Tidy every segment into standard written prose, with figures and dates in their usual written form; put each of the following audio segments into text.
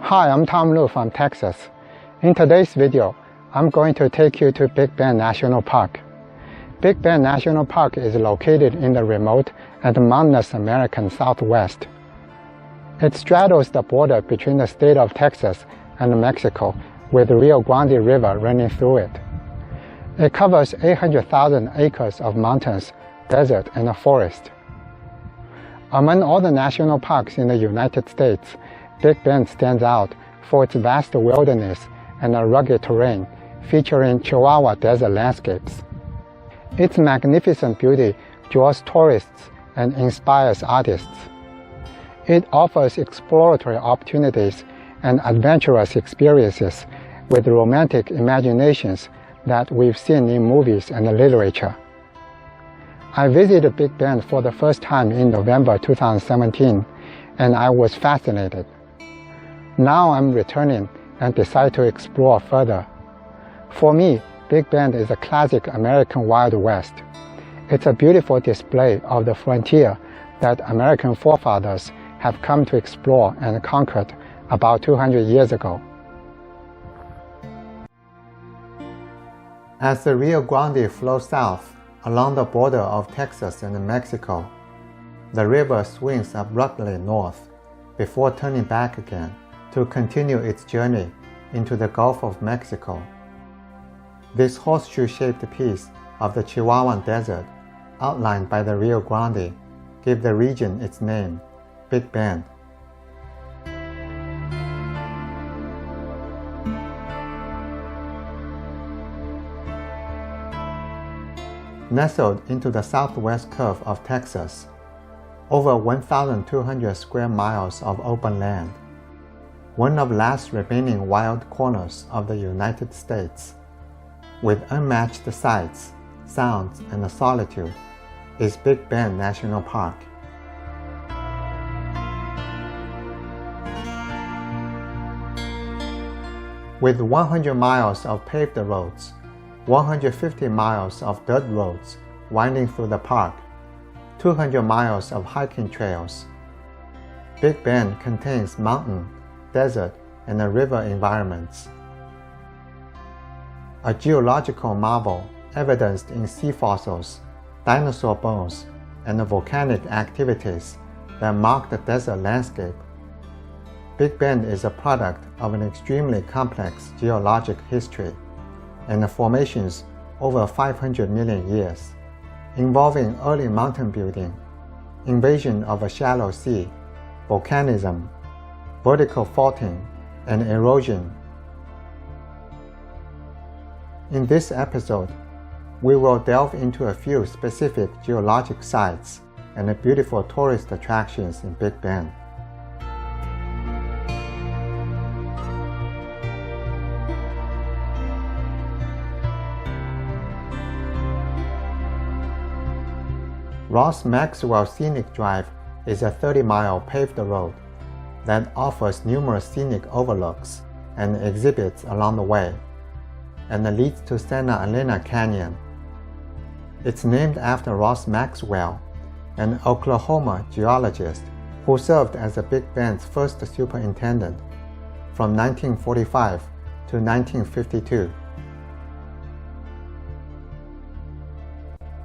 Hi, I'm Tom Lu from Texas. In today's video, I'm going to take you to Big Bend National Park. Big Bend National Park is located in the remote and mountainous American Southwest. It straddles the border between the state of Texas and Mexico with the Rio Grande River running through it. It covers 800,000 acres of mountains, desert, and forest. Among all the national parks in the United States, Big Bend stands out for its vast wilderness and rugged terrain featuring Chihuahua desert landscapes. Its magnificent beauty draws tourists and inspires artists. It offers exploratory opportunities and adventurous experiences with romantic imaginations that we've seen in movies and literature. I visited Big Bend for the first time in November 2017, and I was fascinated. Now I'm returning and decide to explore further. For me, Big Bend is a classic American Wild West. It's a beautiful display of the frontier that American forefathers have come to explore and conquered about 200 years ago. As the Rio Grande flows south along the border of Texas and Mexico, the river swings abruptly north before turning back again to continue its journey into the Gulf of Mexico. This horseshoe-shaped piece of the Chihuahuan Desert, outlined by the Rio Grande, gave the region its name, Big Bend. Nestled into the southwest curve of Texas, over 1,200 square miles of open land, one of the last remaining wild corners of the United States, with unmatched sights, sounds, and solitude, is Big Bend National Park. With 100 miles of paved roads, 150 miles of dirt roads winding through the park, 200 miles of hiking trails, Big Bend contains mountain, desert, and river environments. A geological marvel evidenced in sea fossils, dinosaur bones, and volcanic activities that mark the desert landscape. Big Bend is a product of an extremely complex geologic history and formations over 500 million years, involving early mountain building, invasion of a shallow sea, volcanism, vertical faulting, and erosion. In this episode, we will delve into a few specific geologic sites and beautiful tourist attractions in Big Bend. Ross Maxwell Scenic Drive is a 30-mile paved road that offers numerous scenic overlooks and exhibits along the way, and leads to Santa Elena Canyon. It's named after Ross Maxwell, an Oklahoma geologist who served as the Big Bend's first superintendent from 1945 to 1952.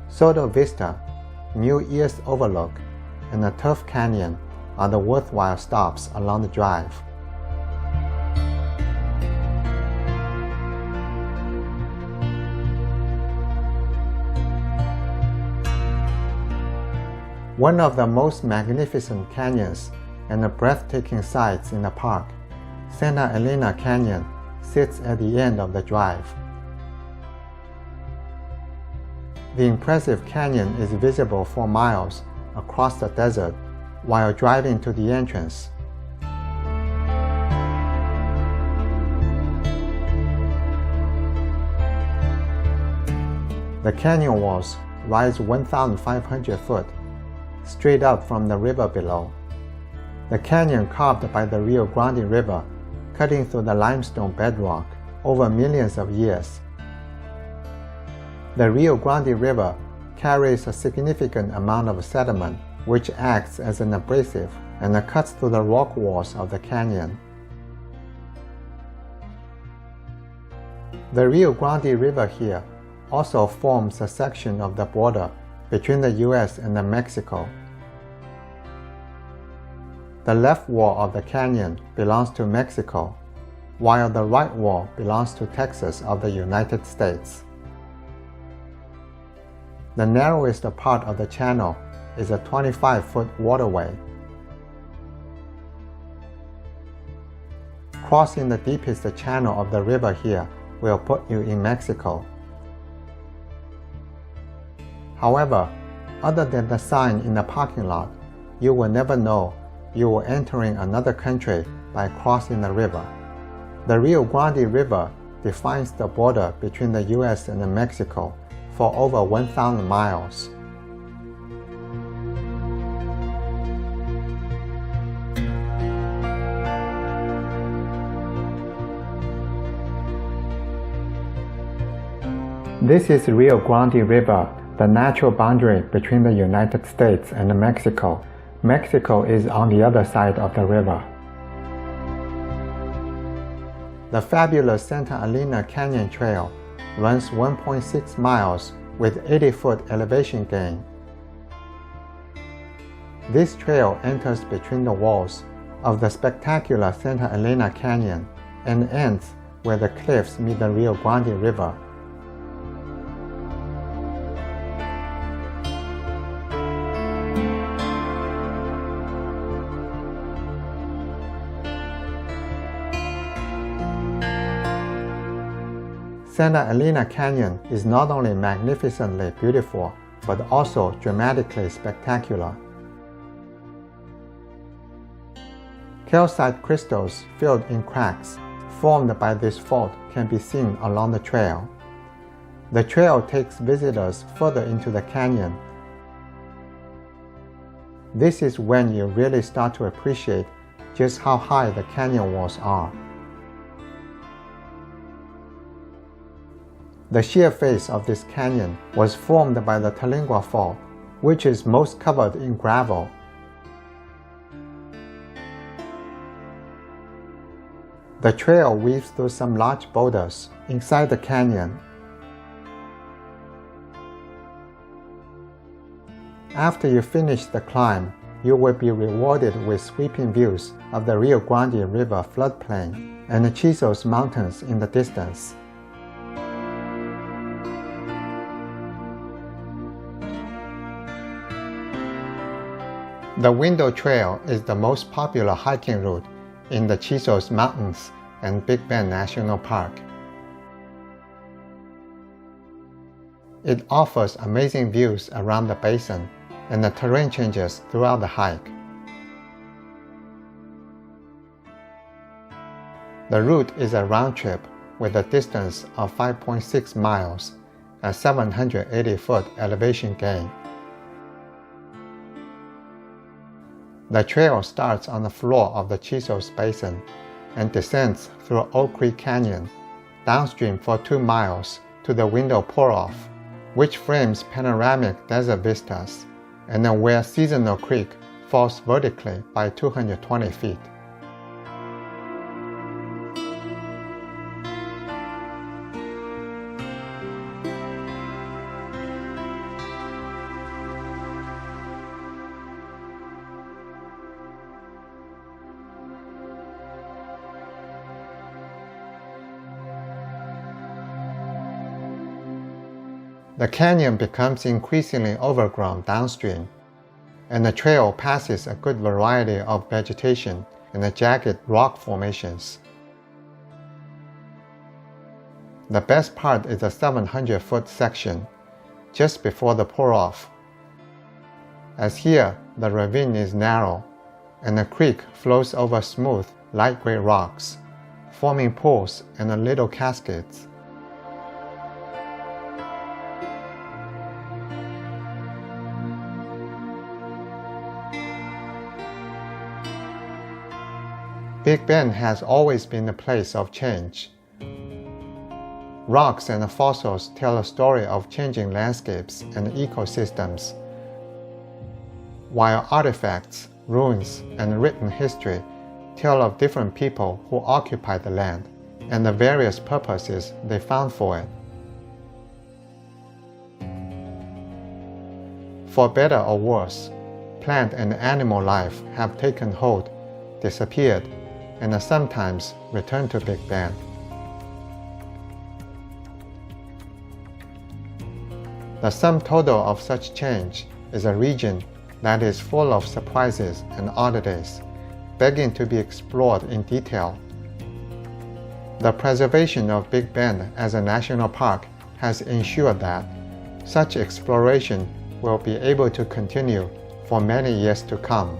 Soto Vista, New Ears Overlook, and the Turf Canyon are the worthwhile stops along the drive. One of the most magnificent canyons and breathtaking sights in the park, Santa Elena Canyon, sits at the end of the drive. The impressive canyon is visible for miles across the desert while driving to the entrance. The canyon walls rise 1,500 feet, straight up from the river below. The canyon carved by the Rio Grande River, cutting through the limestone bedrock over millions of years. The Rio Grande River carries a significant amount of sediment, which acts as an abrasive and cuts through the rock walls of the canyon. The Rio Grande River here also forms a section of the border between the US and Mexico. The left wall of the canyon belongs to Mexico, while the right wall belongs to Texas of the United States. The narrowest part of the channel is a 25-foot waterway. Crossing the deepest channel of the river here will put you in Mexico. However, other than the sign in the parking lot, you will never know you are entering another country by crossing the river. The Rio Grande River defines the border between the US and Mexico for over 1,000 miles. This is Rio Grande River, the natural boundary between the United States and Mexico. Mexico is on the other side of the river. The fabulous Santa Elena Canyon Trail runs 1.6 miles with 80-foot elevation gain. This trail enters between the walls of the spectacular Santa Elena Canyon and ends where the cliffs meet the Rio Grande River. Santa Elena Canyon is not only magnificently beautiful, but also dramatically spectacular. Calcite crystals filled in cracks formed by this fault can be seen along the trail. The trail takes visitors further into the canyon. This is when you really start to appreciate just how high the canyon walls are. The sheer face of this canyon was formed by the Talingua Fault, which is most covered in gravel. The trail weaves through some large boulders inside the canyon. After you finish the climb, you will be rewarded with sweeping views of the Rio Grande River floodplain and the Chisos Mountains in the distance. The Window Trail is the most popular hiking route in the Chisos Mountains and Big Bend National Park. It offers amazing views around the basin, and the terrain changes throughout the hike. The route is a round trip with a distance of 5.6 miles, a 780-foot elevation gain. The trail starts on the floor of the Chisos Basin and descends through Oak Creek Canyon, downstream for 2 miles to the Window Pour-Off, which frames panoramic desert vistas, and then where Seasonal Creek falls vertically by 220 feet. The canyon becomes increasingly overgrown downstream, and the trail passes a good variety of vegetation and the jagged rock formations. The best part is the 700-foot section, just before the pour-off. As here, the ravine is narrow, and the creek flows over smooth, light gray rocks, forming pools and little cascades. Big Bend has always been a place of change. Rocks and fossils tell a story of changing landscapes and ecosystems, while artifacts, ruins, and written history tell of different people who occupied the land and the various purposes they found for it. For better or worse, plant and animal life have taken hold, disappeared, and sometimes returned to Big Bend. The sum total of such change is a region that is full of surprises and oddities, begging to be explored in detail. The preservation of Big Bend as a national park has ensured that such exploration will be able to continue for many years to come.